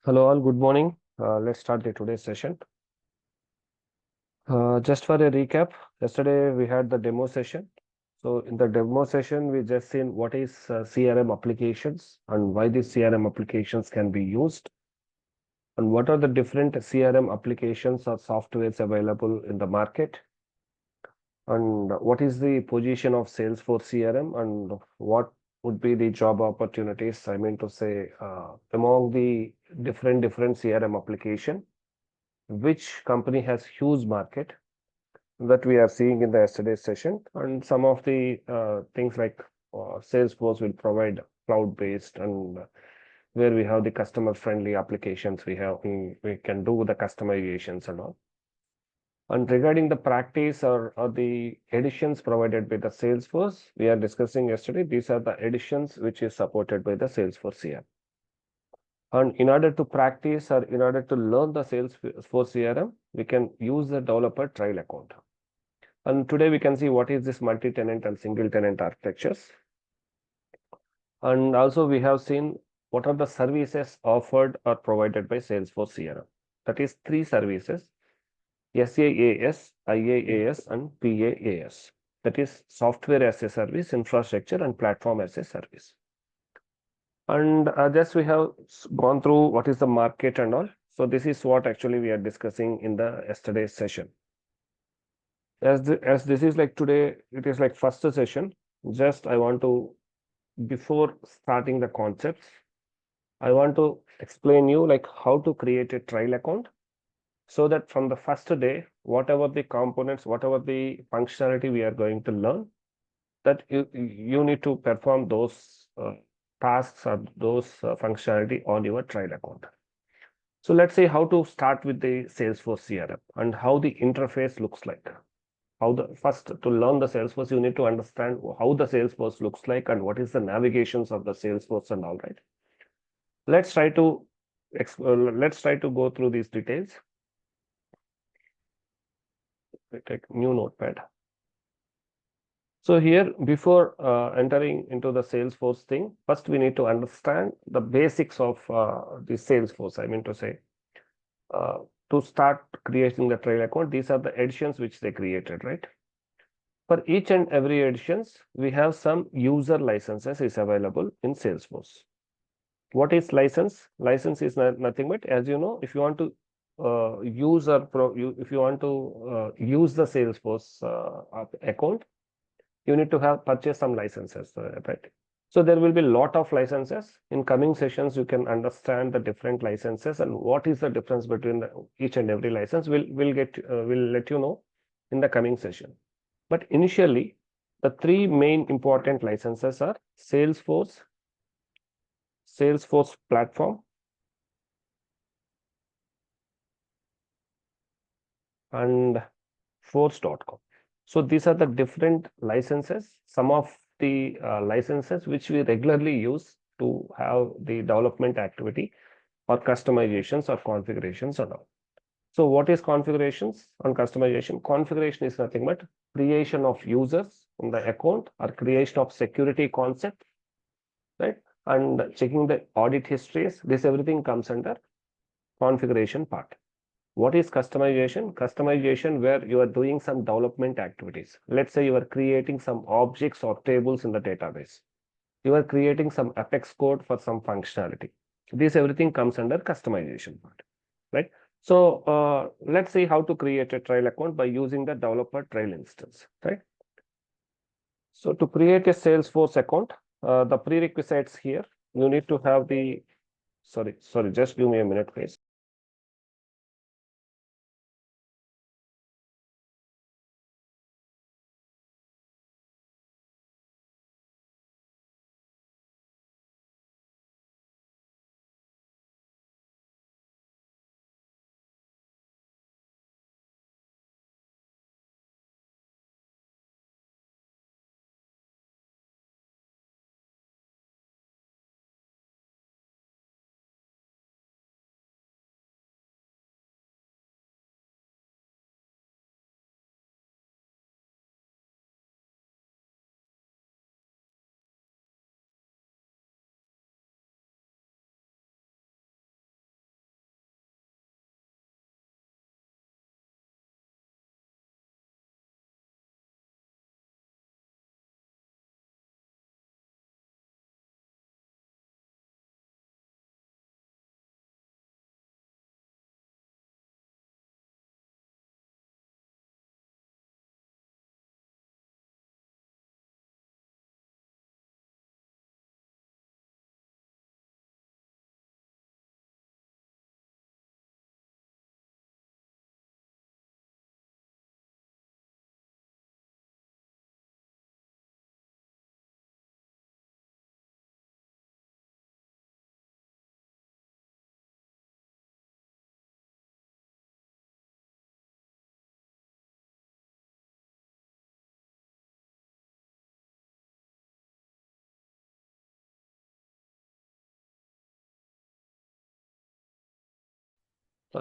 Hello all, good morning. Let's start the today's session. Just for a recap, yesterday we had the demo session. So in the demo session, we just seen what is CRM applications and why these CRM applications can be used, and what are the different CRM applications or softwares available in the market, and what is the position of Salesforce CRM, and what would be the job opportunities, I mean to say, among the different CRM application, which company has huge market that we are seeing in the yesterday's session, and some of the things like Salesforce will provide cloud-based, and where we have the customer-friendly applications, we can do the customizations and all. And regarding the practice or the editions provided by the Salesforce, we are discussing yesterday, these are the editions which is supported by the Salesforce CRM. And in order to practice or in order to learn the Salesforce CRM, we can use the developer trial account. And today we can see what is this multi-tenant and single-tenant architectures. And also we have seen what are the services offered or provided by Salesforce CRM. That is 3 services: SaaS, IaaS, and PaaS. That is software as a service, infrastructure, and platform as a service. And just we have gone through what is the market and all. So this is what actually we are discussing in the yesterday's session. As this is like today, it is like first session. Just I want to, before starting the concepts, I want to explain you like how to create a trial account, so that from the first day, whatever the components, whatever the functionality we are going to learn, that you need to perform those tasks or those functionality on your trial account. So let's say how to start with the Salesforce CRM and how the interface looks like. First, to learn the Salesforce, you need to understand how the Salesforce looks like and what is the navigations of the Salesforce and all, right. Let's try to go through these details. We take new notepad. So here, before entering into the Salesforce thing, first we need to understand the basics of the Salesforce. I mean to say, to start creating the trial account, these are the editions which they created, right? For each and every editions, we have some user licenses is available in Salesforce. What is license? License is nothing but, as you know, if you want to use the Salesforce account, you need to have purchased some licenses, right? So there will be a lot of licenses. In coming sessions, you can understand the different licenses and what is the difference between each and every license. We'll let you know in the coming session. But initially, the 3 main important licenses are Salesforce, Salesforce Platform, and Force.com. So these are the different licenses, some of the licenses which we regularly use to have the development activity or customizations or configurations and all. So what is configurations and customization? Configuration is nothing but creation of users in the account or creation of security concept, right? And checking the audit histories. This everything comes under configuration part. What is customization? Customization where you are doing some development activities. Let's say you are creating some objects or tables in the database. You are creating some Apex code for some functionality. This everything comes under customization part, right? So let's see how to create a trial account by using the developer trial instance, right? So to create a Salesforce account, the prerequisites here, you need to have the, sorry, just give me a minute, please.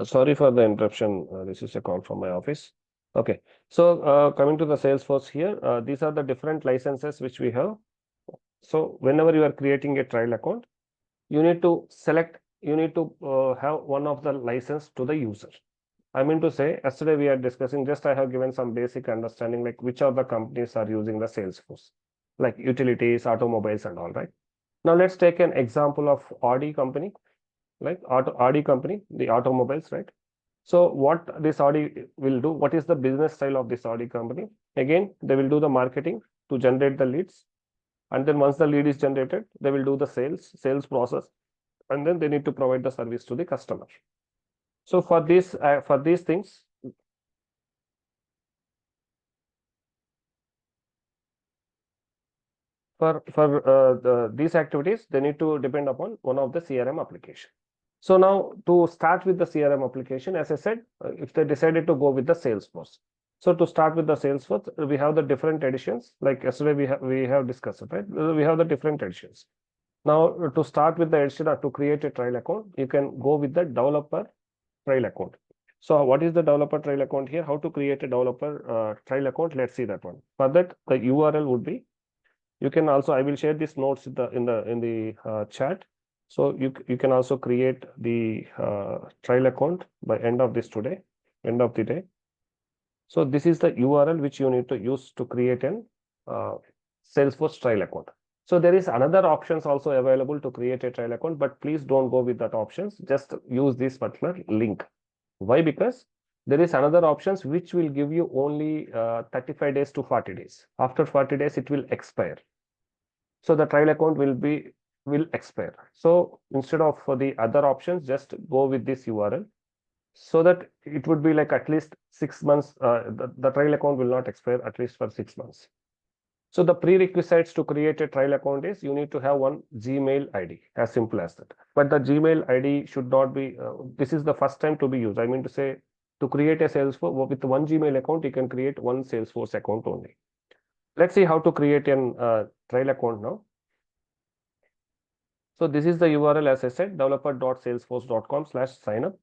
Sorry for the interruption. This is a call from my office. Okay. So coming to the Salesforce here, these are the different licenses which we have. So whenever you are creating a trial account, you need to select, you need to have one of the license to the user. I mean to say, yesterday we are discussing, just I have given some basic understanding like which of the companies are using the Salesforce, like utilities, automobiles and all, right? Now let's take an example of Audi company, like Audi company, the automobiles, right? So what this Audi will do, what is the business style of this Audi company? Again, they will do the marketing to generate the leads. And then once the lead is generated, they will do the sales process, and then they need to provide the service to the customer. So for these things, these activities, they need to depend upon one of the CRM application. So now to start with the CRM application, as I said, if they decided to go with the Salesforce. So to start with the Salesforce, we have the different editions. Like yesterday we have discussed it, right? We have the different editions. Now to start with the edition or to create a trial account, you can go with the developer trial account. So what is the developer trial account here? How to create a developer trial account? Let's see that one. For that, the URL would be, you can also, I will share these notes in the chat. So you can also create the trial account by end of the day. So this is the URL which you need to use to create an uh, Salesforce trial account. So there is another options also available to create a trial account, but please don't go with that options. Just use this particular link. Why? Because there is another options which will give you only 35 days to 40 days. After 40 days, it will expire. So the trial account will expire. So instead of for the other options, just go with this URL so that it would be like at least 6 months. The trial account will not expire at least for 6 months. So the prerequisites to create a trial account is you need to have one Gmail ID, as simple as that. But the Gmail ID should not be, this is the first time to be used. I mean to say, to create a Salesforce with one Gmail account, you can create one Salesforce account only. Let's see how to create an trial account now. So this is the URL, as I said, developer.salesforce.com/signup.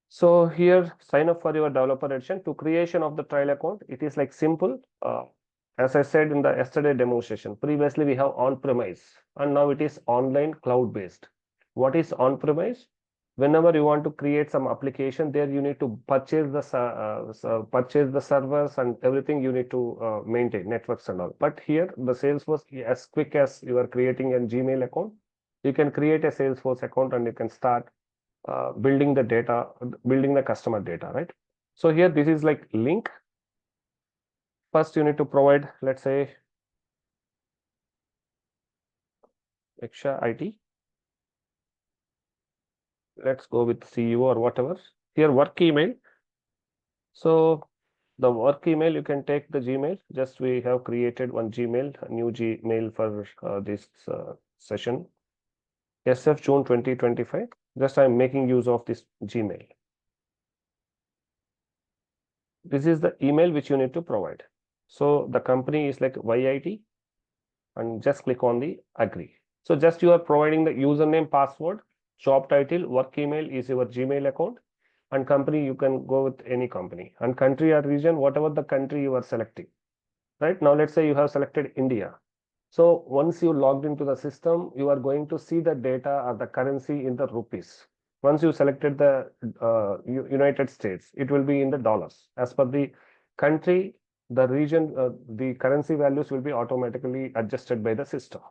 So here, sign up for your developer edition. To creation of the trial account, it is like simple. As I said in the yesterday demonstration, previously we have on-premise and now it is online cloud-based. What is on-premise? Whenever you want to create some application, there you need to purchase the servers and everything you need to maintain, networks and all. But here, the Salesforce, as quick as you are creating a Gmail account, you can create a Salesforce account and you can start building the data, building the customer data, right? So here, this is like link. First, you need to provide, let's say, Yaksha IT. Let's go with CEO or whatever. Here, work email. So the work email, you can take the Gmail. Just we have created one Gmail, a new Gmail for this session. SF June 2025. Just I'm making use of this Gmail. This is the email which you need to provide. So the company is like YIT, and just click on the agree. So just you are providing the username, password, job title, work email is your Gmail account, and company you can go with any company, and country or region, whatever the country you are selecting. Right now, let's say you have selected India. So once you logged into the system, you are going to see the data or the currency in the rupees. Once you selected the United States, it will be in the dollars. As per the country, the region, the currency values will be automatically adjusted by the system,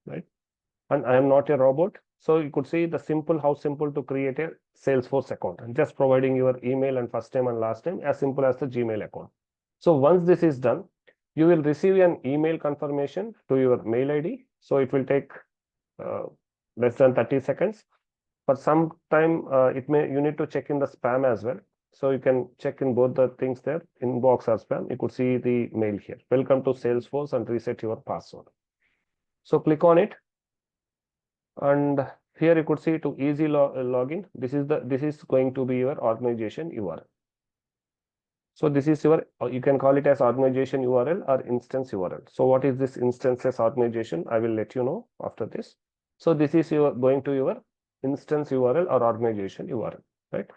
right? And I am not a robot. So you could see the simple, how simple to create a Salesforce account and just providing your email and first name and last name, as simple as the Gmail account. So once this is done, you will receive an email confirmation to your mail ID. So it will take uh, less than 30 seconds. For some time, you need to check in the spam as well. So you can check in both the things there, inbox or spam. You could see the mail here. Welcome to Salesforce and reset your password. So click on it. And here you could see to easy login. This is going to be your organization URL. So this is your, you can call it as organization URL or instance URL. So what is this instances organization? I will let you know after this. So this is your going to your instance URL or organization URL, right?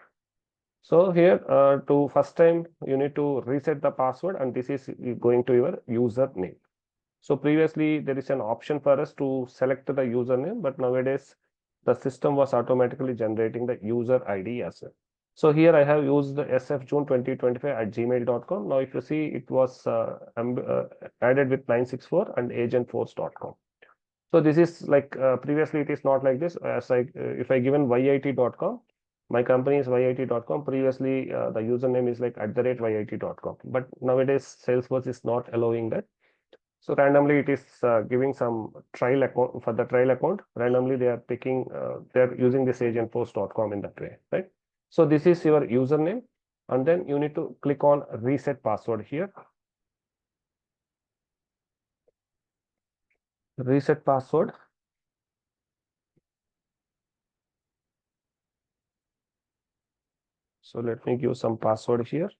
So here to first time you need to reset the password, and this is going to your username. So previously there is an option for us to select the username, but nowadays the system was automatically generating the user ID as well. So here I have used the sfjune2025@gmail.com. Now if you see, it was added with 964 and agentforce.com. So this is like previously it is not like this. As if I given yit.com, my company is yit.com. Previously the username is like @yit.com, but nowadays Salesforce is not allowing that. So randomly it is giving some trial account. For the trial account, randomly they are picking, they're using this agentforce.com in that way, right? So this is your username, and then you need to click on reset password here. Reset password. So let me give some password here.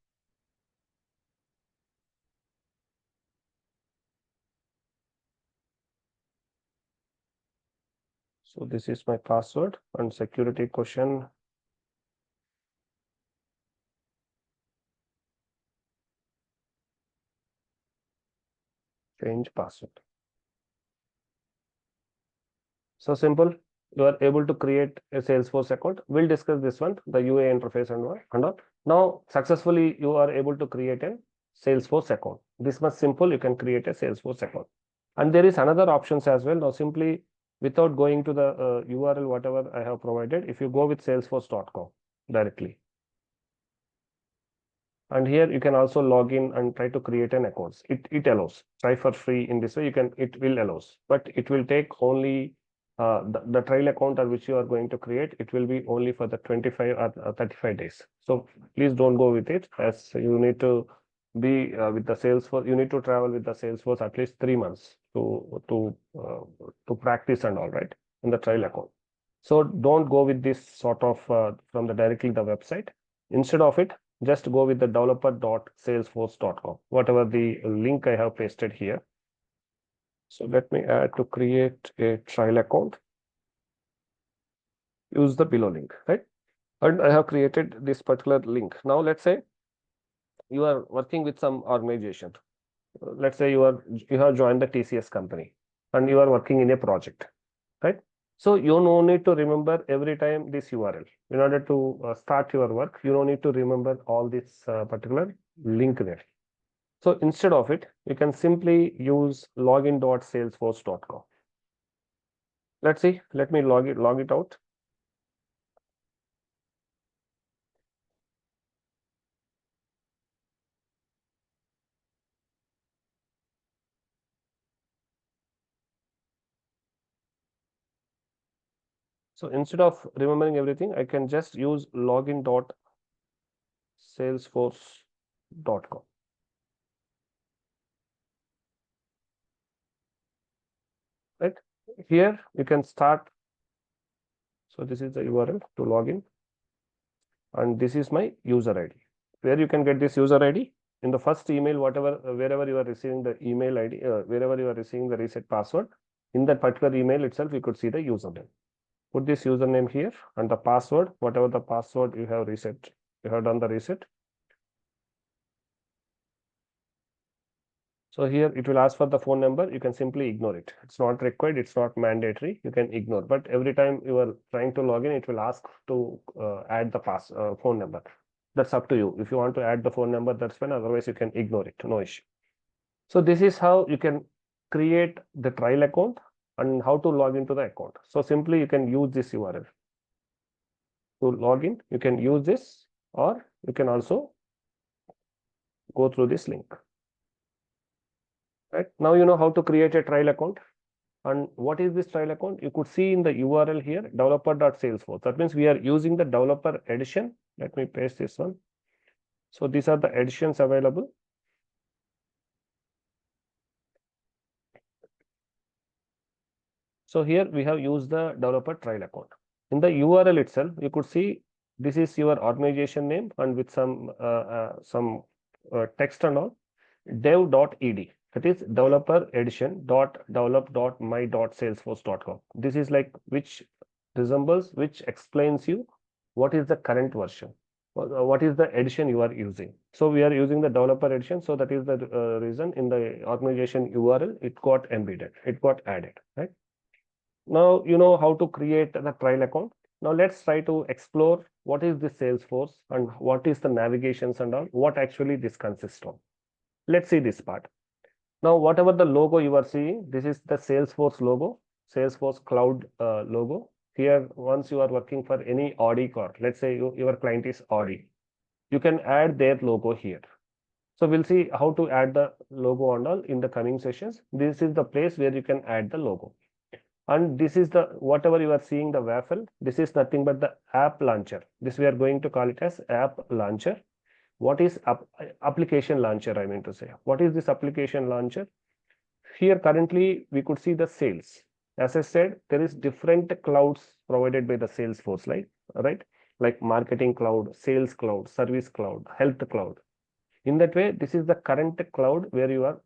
So this is my password, and security question. Change password. So simple. You are able to create a Salesforce account. We'll discuss this one, the UA interface and all. Now successfully you are able to create a Salesforce account. This much simple. You can create a Salesforce account. And there is another options as well. Now simply, without going to the URL whatever I have provided, if you go with salesforce.com directly, and here you can also log in and try to create an account. It allows. Try for free in this way. It will allows, but it will take only the trial account at which you are going to create. It will be only for the 25 or 35 days. So please don't go with it, as you need to be with the Salesforce. You need to travel with the Salesforce at least 3 months to practice and all, right, in the trial account. So don't go with this sort of from the directly the website. Instead of it, just go with the developer.salesforce.com, whatever the link I have pasted here. So let me add to create a trial account. Use the below link, right? And I have created this particular link. Now let's say you are working with some organization. Let's say you have joined the TCS company and you are working in a project, right? So you no need to remember every time this URL. In order to start your work, you don't need to remember all this particular link there. So instead of it, you can simply use login.salesforce.com. Let's see. Let me log it out. So instead of remembering everything, I can just use login.salesforce.com. Right here, you can start. So this is the URL to login, and this is my user ID. Where you can get this user ID? In the first email, wherever you are receiving the email ID, wherever you are receiving the reset password, in that particular email itself, you could see the username. Put this username here, and the password, whatever the password you have reset, you have done the reset. So here it will ask for the phone number. You can simply ignore it. It's not required. It's not mandatory. You can ignore. But every time you are trying to log in, it will ask to add the phone number. That's up to you. If you want to add the phone number, that's fine. Otherwise, you can ignore it. No issue. So this is how you can create the trial account and how to log into the account. So simply you can use this URL to log in. You can use this, or you can also go through this link. Right now, you know how to create a trial account. And what is this trial account? You could see in the URL here, developer.salesforce. That means we are using the developer edition. Let me paste this one. So these are the editions available. So here we have used the developer trial account. In the URL itself, you could see this is your organization name, and with some text and all, dev.ed. That is developer edition .develop.my.salesforce.com. This is like which resembles, which explains you what is the current version, what is the edition you are using. So we are using the developer edition. So that is the reason in the organization URL, it got embedded, it got added, right? Now you know how to create the trial account. Now let's try to explore what is the Salesforce and what is the navigations and all, what actually this consists of. Let's see this part. Now, whatever the logo you are seeing, this is the Salesforce logo, Salesforce Cloud logo. Here, once you are working for any Audi car, let's say your client is Audi, you can add their logo here. So we'll see how to add the logo and all in the coming sessions. This is the place where you can add the logo. And this is the, whatever you are seeing the waffle, this is nothing but the app launcher. This we are going to call it as app launcher. What is application launcher? I mean to say, what is this application launcher? Here currently we could see the sales. As I said, there is different clouds provided by the Salesforce, right? Like marketing cloud, sales cloud, service cloud, health cloud. In that way, this is the current cloud where you are.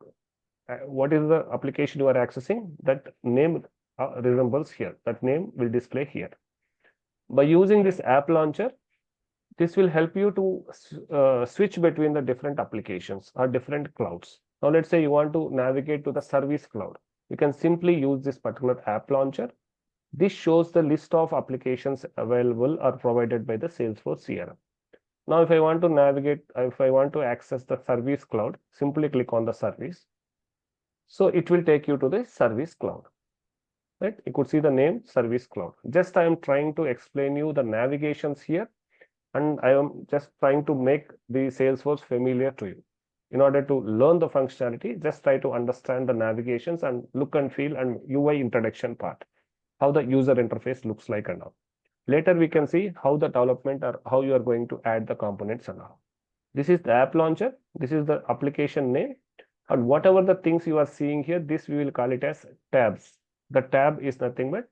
What is the application you are accessing? That name resembles here. That name will display here. By using this app launcher, this will help you to switch between the different applications or different clouds. Now, let's say you want to navigate to the service cloud. You can simply use this particular app launcher. This shows the list of applications available or provided by the Salesforce CRM. Now, if I want to navigate, if I want to access the service cloud, simply click on the service. So it will take you to the service cloud. Right? You could see the name service cloud. Just I am trying to explain you the navigations here. And I am just trying to make the Salesforce familiar to you. In order to learn the functionality, just try to understand the navigations and look and feel and UI introduction part, how the user interface looks like and all. Later, we can see how the development or how you are going to add the components and all. This is the app launcher. This is the application name. And whatever the things you are seeing here, this we will call it as tabs. The tab is nothing but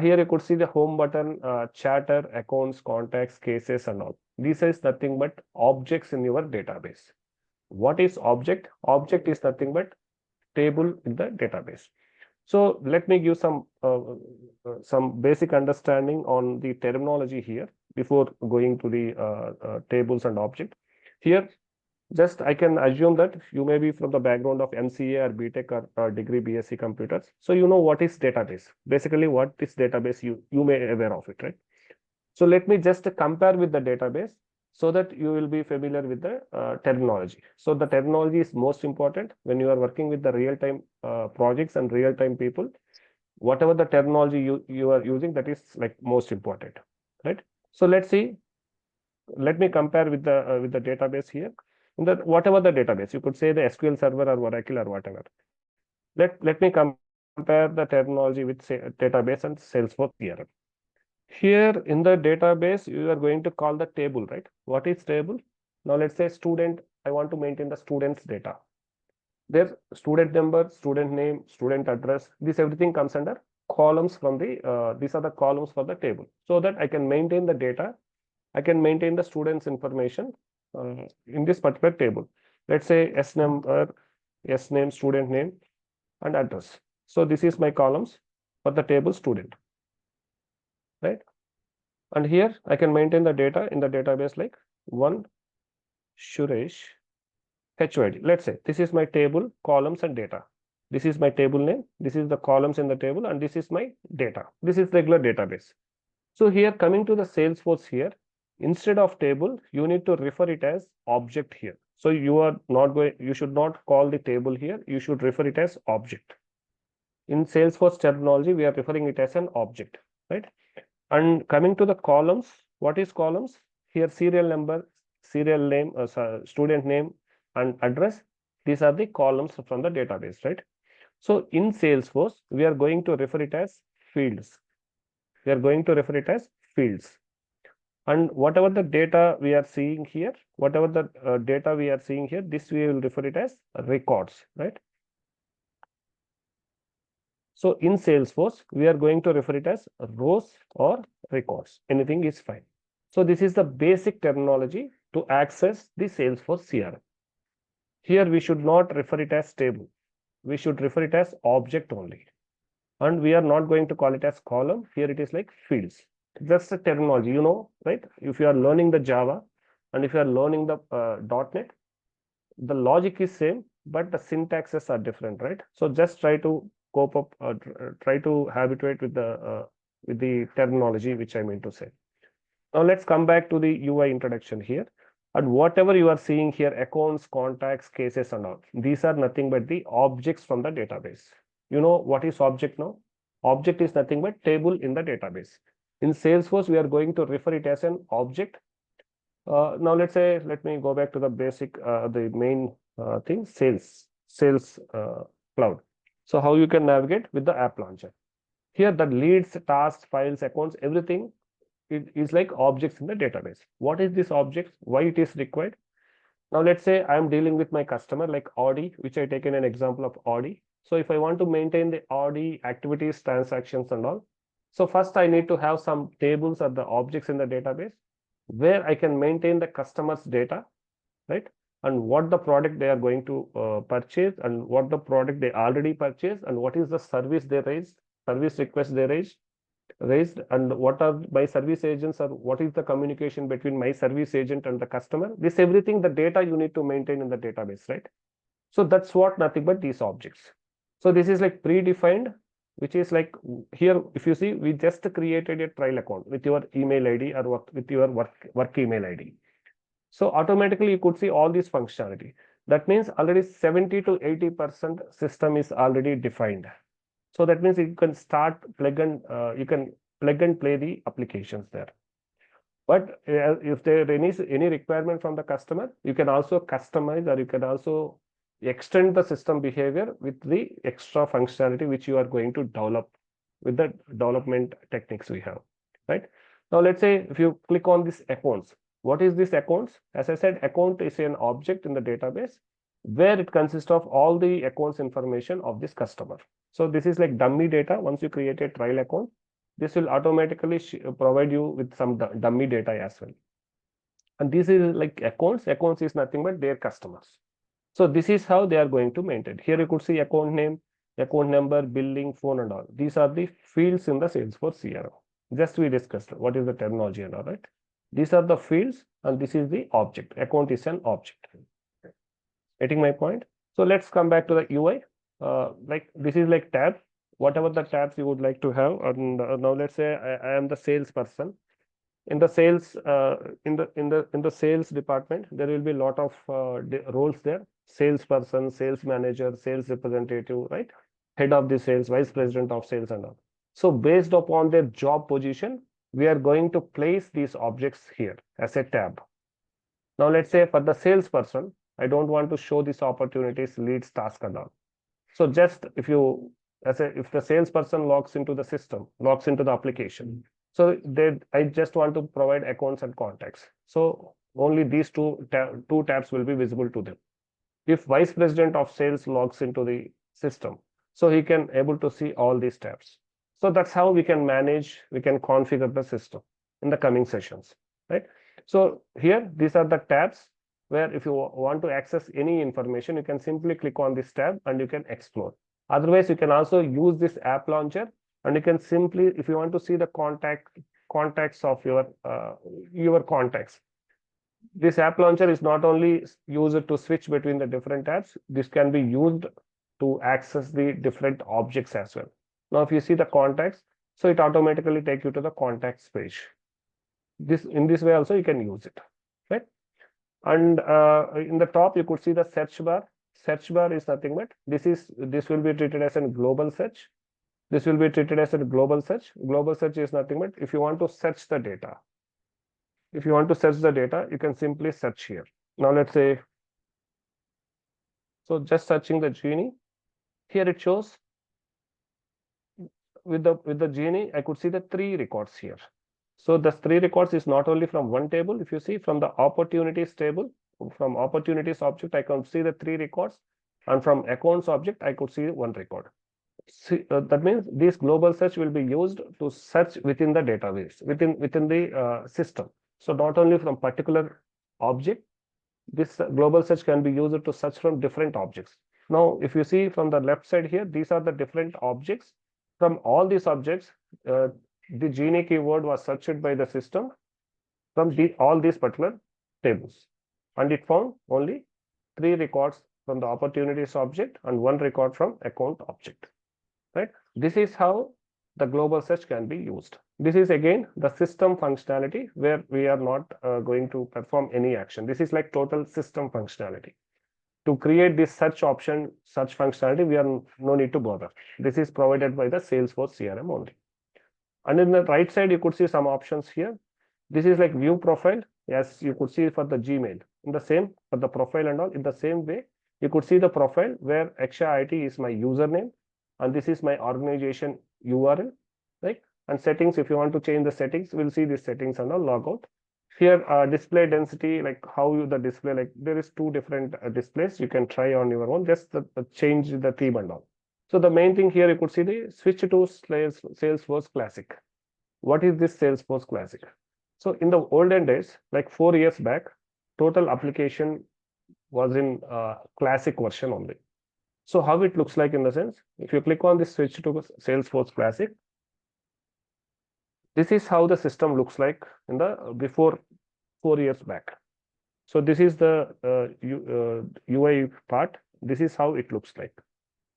here you could see the home button, chatter, accounts, contacts, cases, and all. This is nothing but objects in your database. What is object? Object is nothing but table in the database. So let me give some basic understanding on the terminology here before going to the tables and object. Here, just I can assume that you may be from the background of MCA or BTech or degree BSc computers. So you know what is database. Basically, what is database, you may be aware of it, right? So let me just compare with the database so that you will be familiar with the terminology. So the terminology is most important when you are working with the real-time projects and real-time people. Whatever the terminology you are using, that is like most important, right? So let's see. Let me compare with the database here. In the whatever the database, you could say the SQL Server or Oracle or whatever. Let me compare the terminology with say, database and Salesforce CRM. Here in the database, you are going to call the table, right? What is table? Now let's say student. I want to maintain the student's data. There's student number, student name, student address. This everything comes under columns from the. These are the columns for the table, so that I can maintain the data. I can maintain the student's information in this particular table. Let's say S number, S name, student name, and address. So this is my columns for the table student, right? And here I can maintain the data in the database like one Suresh HOD. Let's say this is my table, columns, and data. This is my table name. This is the columns in the table, and this is my data. This is regular database. So here coming to the Salesforce here, instead of table, you need to refer it as object here. So you should not call the table here. You should refer it as object. In Salesforce terminology, we are referring it as an object, right? And coming to the columns, what is columns? Here serial number, serial name, student name, and address. These are the columns from the database, right? So in Salesforce, we are going to refer it as fields. We are going to refer it as fields. And whatever the data we are seeing here, this we will refer it as records, right? So in Salesforce, we are going to refer it as rows or records. Anything is fine. So this is the basic terminology to access the Salesforce CRM. Here we should not refer it as table. We should refer it as object only. And we are not going to call it as column. Here it is like fields. Just a terminology, you know, right? If you are learning the Java and if you are learning the .NET, the logic is same, but the syntaxes are different, right? So just try to cope up, try to habituate with the terminology which I mean to say. Now let's come back to the UI introduction here. And whatever you are seeing here, accounts, contacts, cases, and all, these are nothing but the objects from the database. You know what is object now? Object is nothing but table in the database. In Salesforce, we are going to refer it as an object. Now let's say, let me go back to the basic, the main thing, sales cloud. So how you can navigate with the app launcher. Here the leads, tasks, files, accounts, everything it is like objects in the database. What is this objects? Why it is required? Now let's say I'm dealing with my customer like Audi, which I taken an example of Audi. So if I want to maintain the Audi activities, transactions and all, so first I need to have some tables or the objects in the database where I can maintain the customer's data, right? And what the product they are going to purchase and what the product they already purchased and what is the service they raised, service request they raised and what are my service agents or what is the communication between my service agent and the customer. This everything the data you need to maintain in the database, right? So that's what nothing but these objects. So this is like predefined, which is like here if you see we just created a trial account with your email ID or with your work email ID. So automatically you could see all this functionality. That means already 70 to 80% system is already defined. So that means you can start you can plug and play the applications there. But if there is any requirement from the customer, you can also customize or you can also extend the system behavior with the extra functionality which you are going to develop with the development techniques we have, right? Now let's say if you click on this accounts, what is this accounts? As I said, account is an object in the database where it consists of all the accounts information of this customer. So this is like dummy data. Once you create a trial account, this will automatically provide you with some dummy data as well. And this is like accounts. Accounts is nothing but their customers. So this is how they are going to maintain. Here you could see account name, account number, billing, phone and all. These are the fields in the Salesforce CRM. Just we discussed what is the terminology and all, right? These are the fields and this is the object. Account is an object. Getting my point? So let's come back to the UI. Like this is like tab, whatever the tabs you would like to have. And now let's say I am the salesperson. In the sales in the sales department, there will be a lot of roles there: salesperson, sales manager, sales representative, right? Head of the sales, vice president of sales, and all. So based upon their job position, we are going to place these objects here as a tab. Now let's say for the salesperson, I don't want to show these opportunities, leads, task, and all. So just if you if the salesperson logs into the system, logs into the application, so I just want to provide accounts and contacts. So only these two tabs will be visible to them. If vice president of sales logs into the system, so he can able to see all these tabs. So that's how we can manage, we can configure the system in the coming sessions, right? So here, these are the tabs where if you want to access any information, you can simply click on this tab and you can explore. Otherwise, you can also use this app launcher and you can simply, if you want to see the contacts of your contacts, this app launcher is not only used to switch between the different tabs, this can be used to access the different objects as well. Now, if you see the contacts, so it automatically takes you to the contacts page. In this way also you can use it, right? And in the top you could see the search bar. Search bar is nothing but this will be treated as a global search. This will be treated as a global search. Global search is nothing but if you want to search the data. If you want to search the data, you can simply search here. Now let's say, so just searching the Genie. Here it shows with the Genie, I could see the 3 records here. So the 3 records is not only from one table. If you see from the opportunities table, from opportunities object, I can see the 3 records, and from accounts object, I could see 1 record. See, that means this global search will be used to search within the database, within the system. So not only from particular object, this global search can be used to search from different objects. Now, if you see from the left side here, these are the different objects From all these objects, the Genie keyword was searched by the system from all these particular tables, and it found only 3 records from the opportunities object and 1 record from account object, right? This is how the global search can be used. This is again the system functionality where we are not going to perform any action. This is like total system functionality. To create this search option, search functionality, we are no need to bother. This is provided by the Salesforce CRM only. And in the right side, you could see some options here. This is like view profile, as you could see for the Gmail. In the same, for the profile and all, in the same way, you could see the profile where Yaksha IT is my username, and this is my organization URL, right? And settings, if you want to change the settings, we'll see the settings and all logout. Here, display density, like how you the display, like there is 2 different displays you can try on your own, just change the theme and all. So the main thing here, you could see the switch to Salesforce Classic. What is this Salesforce Classic? So in the olden days, like 4 years back, total application was in Classic version only. So how it looks like in the sense, if you click on this switch to Salesforce Classic, this is how the system looks like in the before 4 years back. So this is the UI part. This is how it looks like.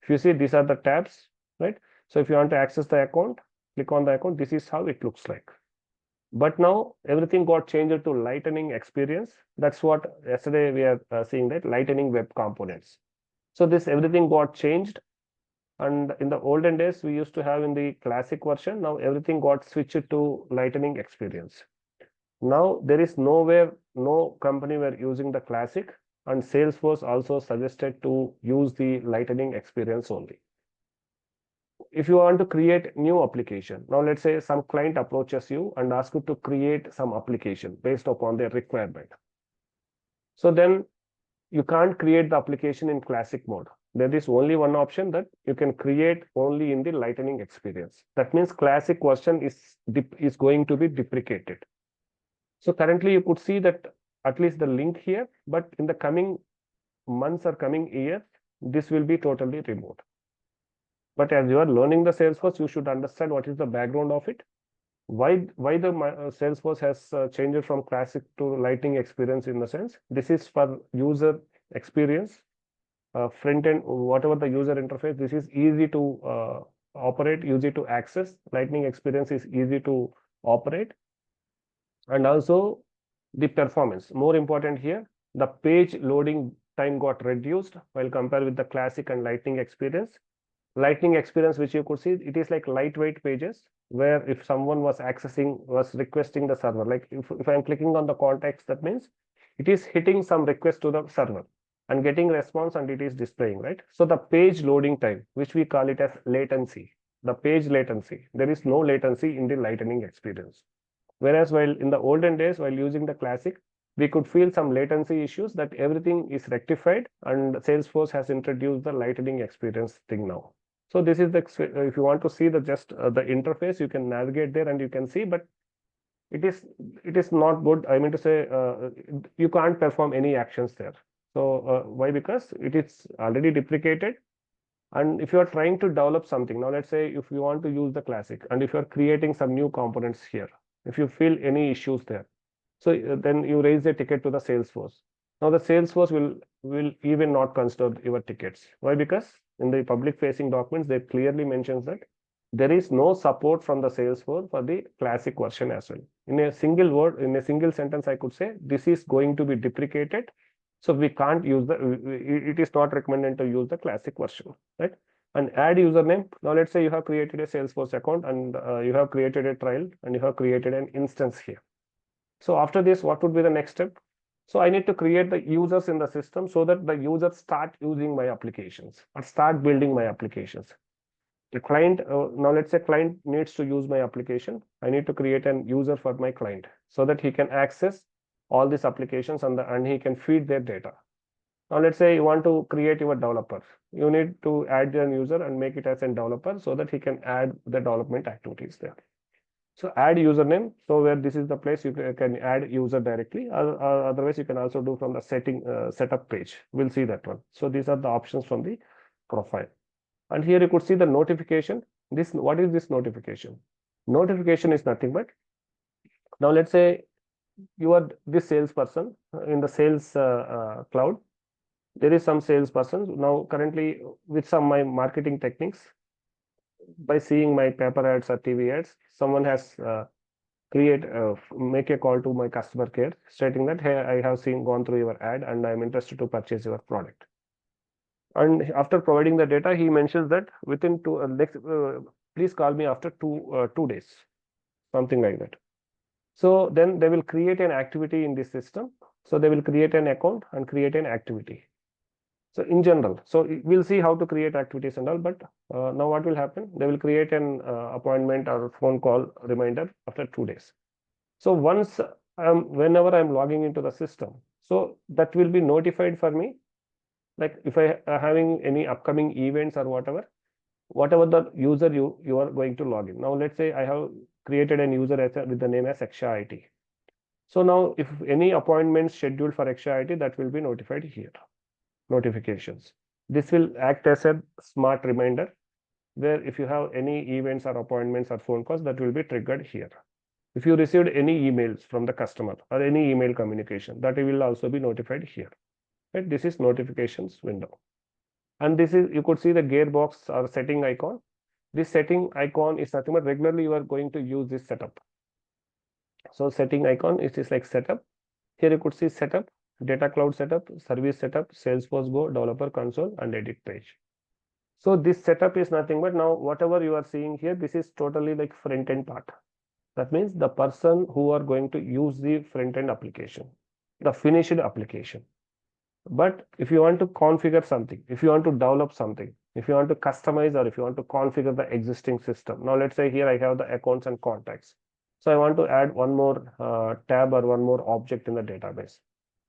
If you see, these are the tabs, right? So if you want to access the account, click on the account. This is how it looks like. But now everything got changed to Lightning experience. That's what yesterday we are seeing, that Lightning web components. So this everything got changed. And in the olden days, we used to have in the Classic version. Now everything got switched to Lightning experience. Now there is nowhere, no company were using the Classic, and Salesforce also suggested to use the Lightning experience only. If you want to create new application, now let's say some client approaches you and asks you to create some application based upon their requirement. So then you can't create the application in Classic mode. There is only one option, that you can create only in the Lightning experience. That means Classic version is going to be deprecated. So currently you could see that at least the link here, but in the coming months or coming years, this will be totally removed. But as you are learning the Salesforce, you should understand what is the background of it. Why the Salesforce has changed from Classic to Lightning experience in the sense, this is for user experience, front end, whatever the user interface, this is easy to operate, easy to access. Lightning experience is easy to operate. And also the performance, more important here, the page loading time got reduced while compared with the Classic and Lightning experience. Lightning experience, which you could see, it is like lightweight pages, where if someone was requesting the server, like if I'm clicking on the context, that means it is hitting some request to the server and getting response, and it is displaying, right? So the page loading time, which we call it as latency, the page latency, there is no latency in the Lightning experience. Whereas while in the olden days, while using the Classic, we could feel some latency issues, that everything is rectified, and Salesforce has introduced the Lightning experience thing now. So this is the, if you want to see the just the interface, you can navigate there and you can see, but it is not good. I mean to say, you can't perform any actions there. So why? Because it is already deprecated. And if you are trying to develop something, now let's say if you want to use the Classic, and if you are creating some new components here, if you feel any issues there, so then you raise a ticket to the Salesforce. Now the Salesforce will even not consider your tickets. Why? Because in the public facing documents, they clearly mentions that there is no support from the Salesforce for the Classic version as well. In a single word, in a single sentence, I could say this is going to be deprecated. So we can't use it is not recommended to use the Classic version, right? And add username. Now let's say you have created a Salesforce account, and you have created a trial, and you have created an instance here. So after this, what would be the next step? So I need to create the users in the system so that the users start using my applications or start building my applications. The client, now let's say client needs to use my application. I need to create an user for my client so that he can access all these applications and he can feed their data. Now let's say you want to create your developer. You need to add an user and make it as a developer so that he can add the development activities there. So add username. So where this is the place you can add user directly. Otherwise, you can also do from the setup page. We'll see that one. So these are the options from the profile. And here you could see the notification. What is this notification? Notification is nothing but, now let's say you are this salesperson in the sales cloud. There is some salesperson now currently with some my marketing techniques. By seeing my paper ads or TV ads, someone has make a call to my customer care stating that, hey, I have gone through your ad and I'm interested to purchase your product. And after providing the data, he mentions that within please call me after 2 days, something like that. So then they will create an activity in this system. So they will create an account and create an activity. So in general, so we'll see how to create activities and all, but now what will happen? They will create an appointment or phone call reminder after 2 days. So once whenever I'm logging into the system, so that will be notified for me. Like if I are having any upcoming events or whatever the user you are going to log in. Now let's say I have created an user with the name as Yaksha IT. So now if any appointment scheduled for Yaksha IT, that will be notified here. Notifications. This will act as a smart reminder where if you have any events or appointments or phone calls, that will be triggered here. If you received any emails from the customer or any email communication, that will also be notified here. Right? This is notifications window. And this is, you could see the gearbox or setting icon. This setting icon is nothing but regularly you are going to use this setup. So setting icon is like setup. Here you could see setup, data cloud setup, service setup, Salesforce Go, developer console, and edit page. So this setup is nothing but now whatever you are seeing here, this is totally like front end part. That means the person who are going to use the front end application, the finished application. But if you want to configure something, if you want to develop something, if you want to customize or if you want to configure the existing system. Now let's say here I have the accounts and contacts. So I want to add one more tab or one more object in the database.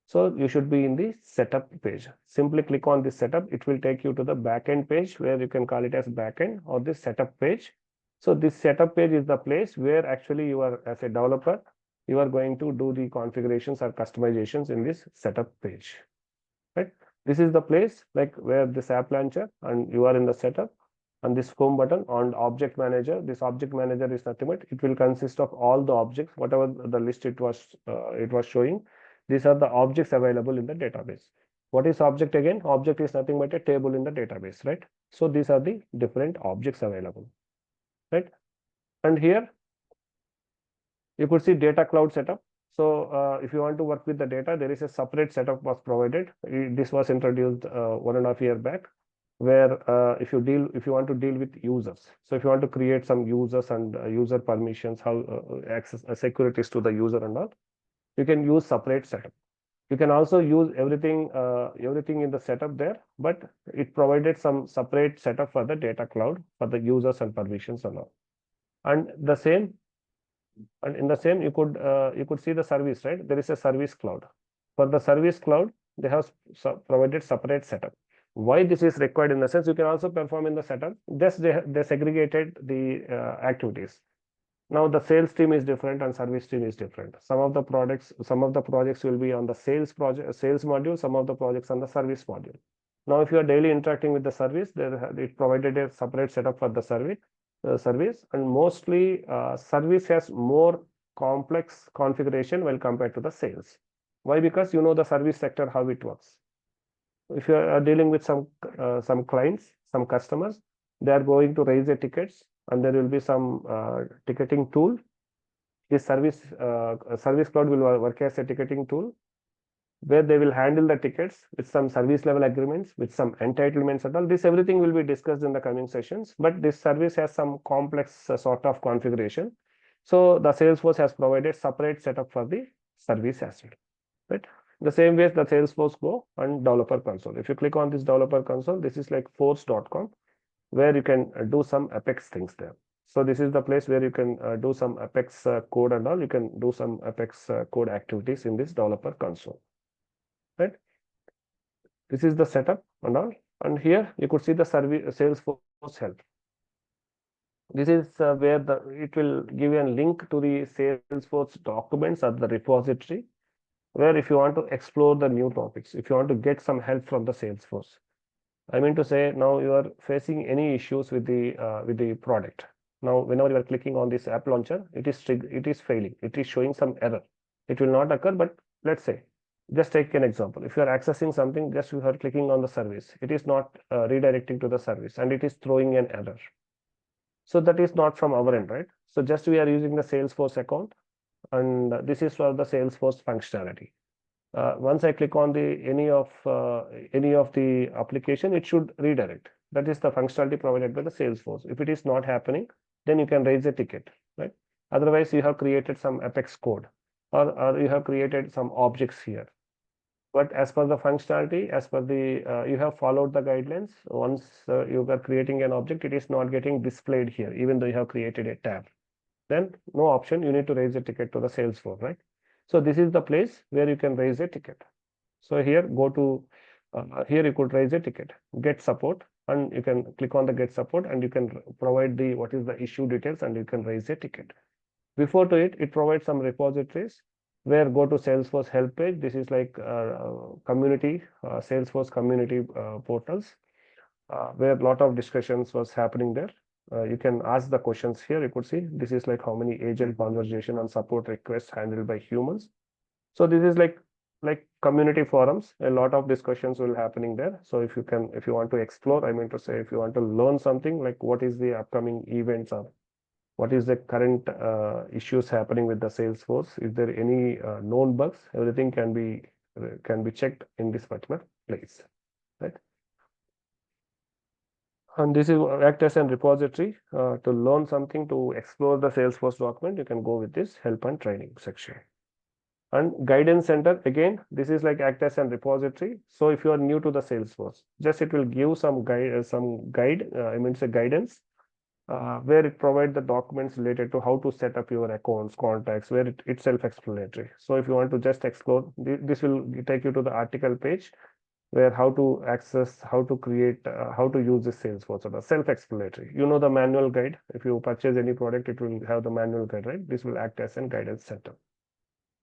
So you should be in the setup page. Simply click on this setup. It will take you to the backend page where you can call it as backend or this setup page. So this setup page is the place where actually you are, as a developer, you are going to do the configurations or customizations in this setup page. Right? This is the place like where this app launcher and you are in the setup and this home button on object manager. This object manager is nothing but it will consist of all the objects, whatever the list it was showing. These are the objects available in the database. What is object again? Object is nothing but a table in the database, right? So these are the different objects available, right? And here you could see data cloud setup. So if you want to work with the data, there is a separate setup was provided. This was introduced 1.5 years back, where if you want to deal with users. So if you want to create some users and user permissions, how access securities to the user and all, you can use separate setup. You can also use everything in the setup there, but it provided some separate setup for the data cloud for the users and permissions and all. And in the same you could see the service, right? There is a service cloud. For the service cloud, they have provided separate setup. Why this is required in the sense you can also perform in the setup. Just they segregated the activities. Now the sales team is different and service team is different. Some of the projects will be on the sales module, some of the projects on the service module. Now if you are daily interacting with the service, it provided a separate setup for the service, and mostly service has more complex configuration when compared to the sales. Why? Because you know the service sector, how it works. If you are dealing with some clients, some customers, they are going to raise their tickets and there will be some ticketing tool. This service cloud will work as a ticketing tool where they will handle the tickets with some service level agreements, with some entitlements and all. This everything will be discussed in the coming sessions, but this service has some complex sort of configuration. So the Salesforce has provided separate setup for the service as well, right? The same way as the Salesforce Go and developer console. If you click on this developer console, this is like force.com where you can do some Apex things there. So this is the place where you can do some Apex code and all. You can do some Apex code activities in this developer console, right? This is the setup and all. And here you could see the Salesforce help. This is where it will give you a link to the Salesforce documents at the repository, where if you want to explore the new topics, if you want to get some help from the Salesforce, I mean to say, now you are facing any issues with the product. Now, whenever you are clicking on this app launcher, it is failing. It is showing some error. It will not occur, but let's say, just take an example. If you are accessing something, just you are clicking on the service, it is not redirecting to the service, and it is throwing an error. So that is not from our end, right? So just we are using the Salesforce account, and this is for the Salesforce functionality. Once I click on the any of the application, it should redirect. That is the functionality provided by the Salesforce. If it is not happening, then you can raise a ticket, right? Otherwise, you have created some Apex code, or you have created some objects here. But as per the functionality, as per the you have followed the guidelines. Once you are creating an object, it is not getting displayed here, even though you have created a tab. Then no option. You need to raise a ticket to the Salesforce, right? So this is the place where you can raise a ticket. So here, go to here you could raise a ticket, get support, and you can click on the get support, and you can provide the what is the issue details, and you can raise a ticket. Before to it, it provides some repositories where go to Salesforce help page. This is like community, Salesforce community portals where a lot of discussions was happening there. You can ask the questions here. You could see this is like how many agent conversation and support requests handled by humans. So this is like community forums. A lot of discussions will happening there. So if you want to explore, I mean to say, if you want to learn something like what is the upcoming events or what is the current issues happening with the Salesforce, is there any known bugs, everything can be checked in this particular place, right? And this is act as a repository to learn something, to explore the Salesforce document. You can go with this help and training section. And guidance center, again, this is like act as a repository. So if you are new to the Salesforce, just it will give some guide, I mean, say guidance, where it provides the documents related to how to set up your accounts, contacts, where it's self-explanatory. So if you want to just explore, this will take you to the article page where how to access, how to create, how to use the Salesforce, or the self-explanatory. You know the manual guide. If you purchase any product, it will have the manual guide, right? This will act as a guidance center.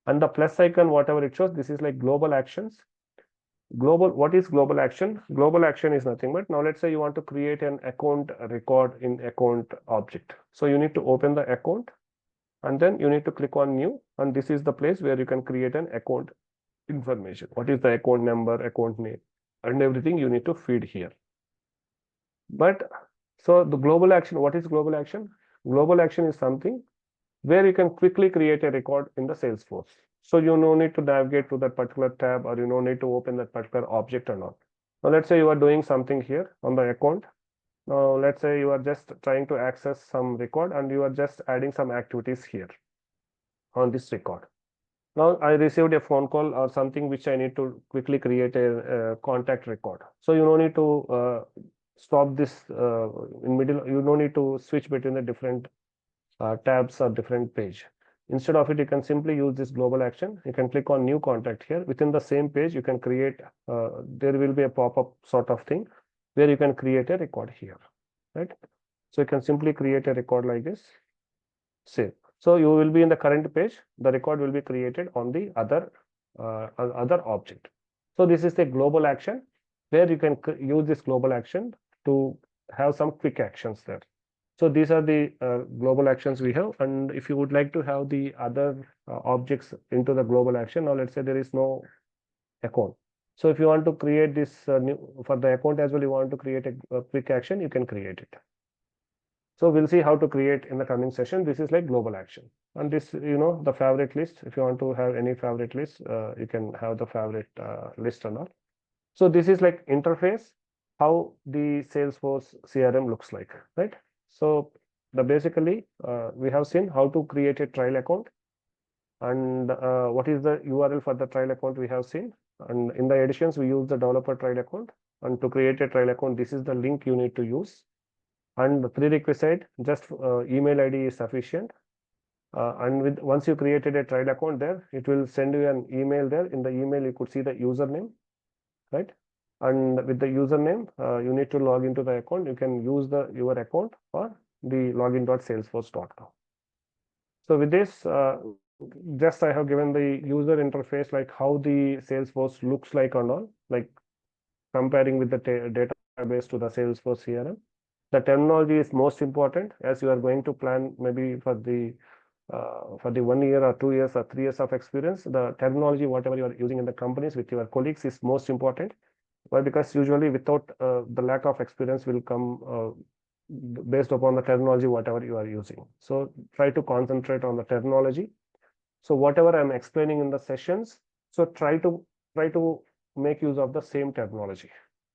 And the plus icon, whatever it shows, this is like global actions. Global, what is global action? Global action is nothing but, now let's say you want to create an account record in account object. So you need to open the account, and then you need to click on new, and this is the place where you can create an account information. What is the account number, account name, and everything you need to feed here. But so the global action, what is global action? Global action is something where you can quickly create a record in the Salesforce. So you no need to navigate to that particular tab, or you no need to open that particular object or not. Now let's say you are doing something here on the account. Now let's say you are just trying to access some record, and you are just adding some activities here on this record. Now I received a phone call or something which I need to quickly create a contact record. So you no need to stop this in middle. You no need to switch between the different tabs or different page. Instead of it, you can simply use this global action. You can click on new contact here. Within the same page, you can create, there will be a pop-up sort of thing where you can create a record here, right? So you can simply create a record like this, save. So you will be in the current page, the record will be created on the other object. So this is the global action where you can use this global action to have some quick actions there. So these are the global actions we have. And if you would like to have the other objects into the global action, now let's say there is no account. So if you want to create this new for the account as well, you want to create a quick action, you can create it. So we'll see how to create in the coming session. This is like global action. And this, the favorite list, if you want to have any favorite list, you can have the favorite list or not. So this is like interface, how the Salesforce CRM looks like, right? So basically, we have seen how to create a trial account, and what is the URL for the trial account we have seen. And in the editions, we use the developer trial account. And to create a trial account, this is the link you need to use. And the prerequisite, just email ID is sufficient. And once you created a trial account there, it will send you an email there. In the email, you could see the username, right? And with the username, you need to log into the account. You can use your account or the login.salesforce.com. So with this, just I have given the user interface, like how the Salesforce looks like and all, like comparing with the data database to the Salesforce CRM. The terminology is most important as you are going to plan maybe for the 1 year or 2 years or 3 years of experience. The terminology, whatever you are using in the companies with your colleagues, is most important. Why? Because usually without the lack of experience will come based upon the terminology, whatever you are using. So try to concentrate on the terminology. So whatever I'm explaining in the sessions, so try to make use of the same terminology.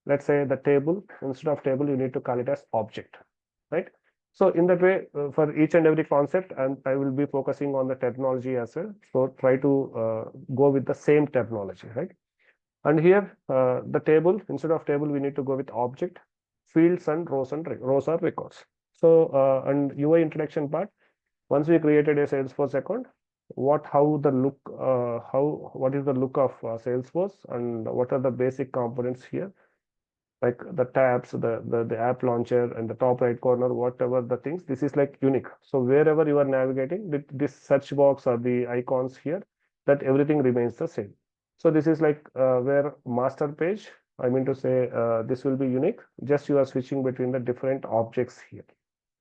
Let's say the table, instead of table, you need to call it as object, right? So in that way, for each and every concept, and I will be focusing on the terminology as well. So try to go with the same terminology, right? And here, the table, instead of table, we need to go with object, fields and rows are records. So, and UI introduction part, once we created a Salesforce account, what is the look of Salesforce, and what are the basic components here, like the tabs, the app launcher, and the top right corner, whatever the things, this is like unique. So wherever you are navigating with this search box or the icons here, that everything remains the same. So this is like where master page, I mean to say, this will be unique. Just you are switching between the different objects here,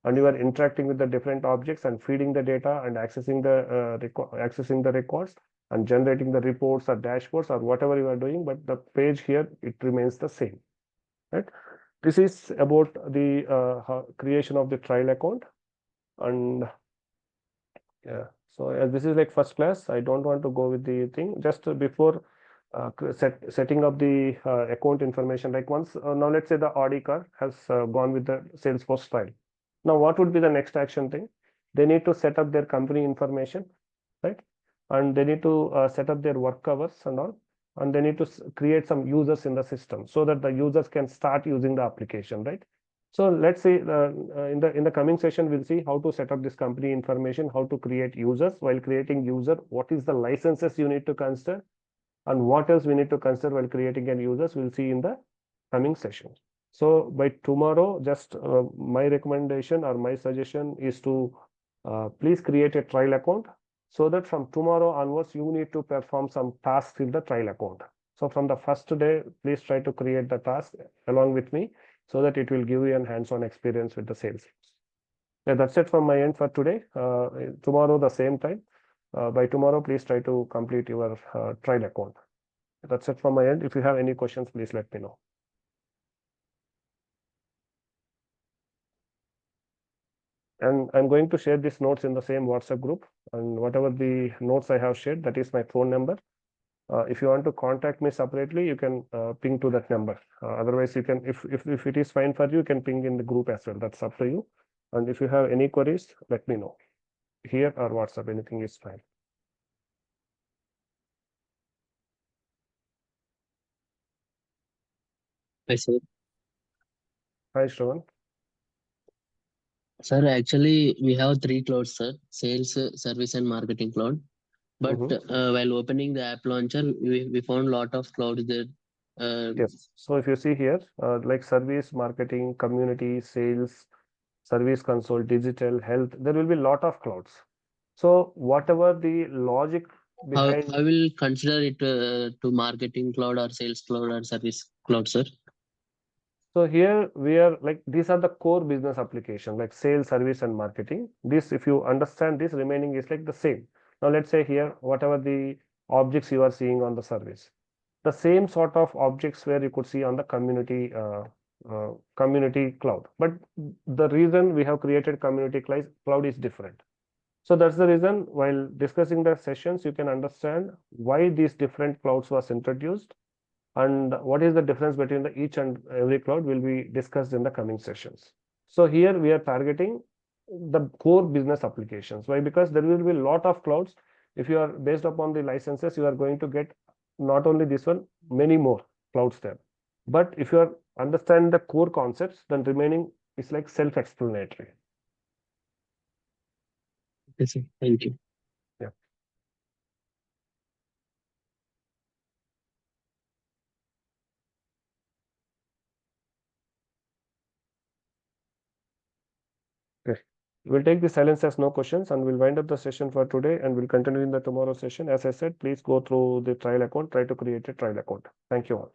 and you are interacting with the different objects and feeding the data and accessing the records and generating the reports or dashboards or whatever you are doing. But the page here, it remains the same, right? This is about the creation of the trial account. And yeah, so this is like first class. I don't want to go with the thing just before setting up the account information. Like once now, let's say the Audi car has gone with the Salesforce trial. Now, what would be the next action thing? They need to set up their company information, right? And they need to set up their work hours and all. And they need to create some users in the system so that the users can start using the application, right? So let's see in the coming session, we'll see how to set up this company information, how to create users. While creating user, what is the licenses you need to consider, and what else we need to consider while creating a users, we'll see in the coming session. So by tomorrow, just my recommendation or my suggestion is to please create a trial account, so that from tomorrow onwards, you need to perform some tasks in the trial account. So from the first day, please try to create the task along with me, so that it will give you an hands-on experience with the sales. Yeah, that's it from my end for today. Tomorrow, the same time. By tomorrow, please try to complete your trial account. That's it from my end. If you have any questions, please let me know. And I'm going to share these notes in the same WhatsApp group. And whatever the notes I have shared, that is my phone number. If you want to contact me separately, you can ping to that number. Otherwise, you can, if it is fine for you, you can ping in the group as well. That's up to you. And if you have any queries, let me know. Here or WhatsApp, anything is fine. Hi, sir. Hi, Shravan. Sir, actually, we have three clouds, sir: sales, service, and marketing cloud. But while opening the app launcher, we found a lot of clouds there. Yes. So if you see here, like service, marketing, community, sales, service console, digital, health, there will be a lot of clouds. So whatever the logic behind. How will consider it to marketing cloud or sales cloud or service cloud, sir? So here we are like, these are the core business application like sales, service, and marketing. This, if you understand this, remaining is like the same. Now let's say here, whatever the objects you are seeing on the service, the same sort of objects where you could see on the community cloud. But the reason we have created community cloud is different. So that's the reason while discussing the sessions, you can understand why these different clouds was introduced, and what is the difference between the each and every cloud will be discussed in the coming sessions. So here we are targeting the core business applications. Why? Because there will be a lot of clouds. If you are based upon the licenses, you are going to get not only this one, many more clouds there. But if you are understand the core concepts, then remaining is like self-explanatory. Yes, sir. Thank you. Yeah. Okay. We'll take the silence as no questions, and we'll wind up the session for today, and we'll continue in the tomorrow session. As I said, please go through the trial account, try to create a trial account. Thank you all.